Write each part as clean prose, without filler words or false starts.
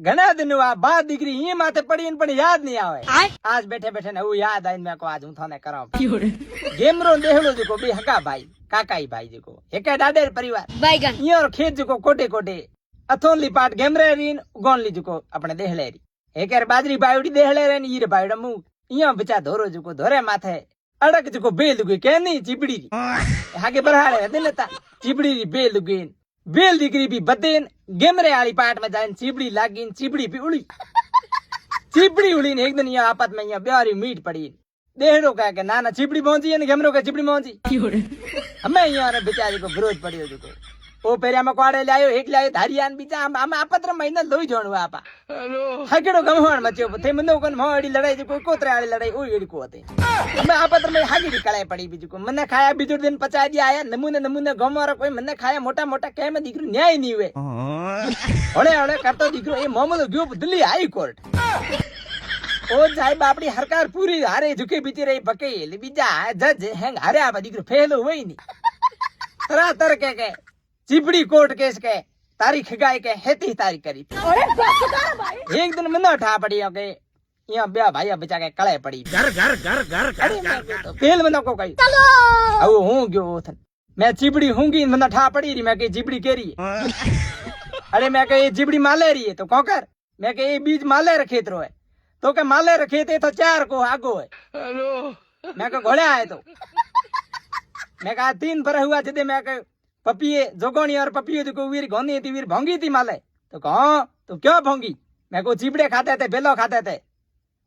घना दिन हुआ बात दिखरी ये माथे पड़ी पण याद नहीं आवे आज बैठे बैठे ने वो याद आई मैं को आज हूं थाने कराऊं गेमरो देहलो जको बे हका भाई काकाई भाई जको एके दादे परिवार बैगन यो खेत जको कोटे कोटे अथोनली पाट गेमरे रीन गोनली जको अपने देहले री एके बाजरी बावड़ी देहले रे ईर बावड़ा मु इया बचा धोरो जको धोरे माथे अड़क जको बेल दुगी केनी चिबड़ी हागे बरहाड़े दिनता चिबड़ी री बेल दुगी बेल दिकरी भी बदेन गेमरे वाली पाट में जाइन चिबड़ी लागिन चिबड़ी भी उड़ी चिबड़ी उड़ी ने एक दिन यहाँ आपत में यहाँ ब्यारी मीट पड़ी देहड़ो कह के नाना चिबड़ी पहुंची है गेमरो का चिबड़ी पहुंची हमें यहाँ बेचारी को विरोध पड़ी हो ओ पेरिया में कोड़े लायो एक लायो धारियान बीचा हम आपत्र महीना लोई जोणवा आपा हाकेड़ो गमवाण मच्यो थे मनो कोन मोड़ी लड़ाई जो कोई कोतरे वाली लड़ाई ओ एड़ी को होते मैं आपत्र में हागी कड़ाई पड़ी बीजू को मने खाया बीजो दिन पचा दिया आया नमूने नमूने गमवारो कोई मने खाया मोटा मोटा कह में दीकरो न्याय नहीं हुए ओले ओले करतो दीकरो ए मोहम्मद गयो दिल्ली हाई कोर्ट ओ जाय बापड़ी हरकार पूरी हारे झुके बीती रही बकेल बीजा जज हैंग हारे आ दीकरो फेलो होई नहीं तरह तर के चिबड़ी कोर्ट केस के तारीख गाय के हेती तारीख करी एक दिन मना उठा पड़ी के यहाँ ब्याह भाई बचा के कड़े पड़ी घर घर घर घर घर पेल मना को कही अब हूँ गयो मैं चिबड़ी हूँगी मना ठा पड़ी रही मैं कही चिबड़ी कह रही अरे मैं कही चिबड़ी माले रही है तो कौ कर मैं कही बीज माले रखे तो है तो के माले रखे थे तो 4 को आगो है मैं कहा घोड़े आए तो मैं कहा 3 पर हुआ थे मैं कहा पपिए जोगोनी और पपिए जो वीर गोनी थी वीर भोंगी थी माले तो कहो तो क्यों भोंगी मैं को चिबड़े खाते थे बेलो खाते थे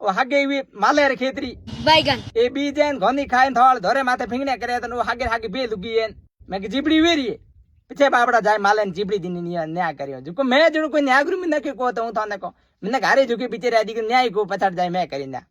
वो हागे भी माले रे खेतरी बैगन ए बीजेन गोनी खाए थोड़ धोरे माथे फिंगने करे तो हागे हागे बे लुगी एन मैं की चिबड़ी वेरी पीछे बाबड़ा जाए माले चिबड़ी दिन न्याय करियो जो मैं जो कोई न्याय गुरु में न के को तो थाने को मैंने घरे जो के पीछे रह दी न्याय को पछाड़ जाए मैं करी ना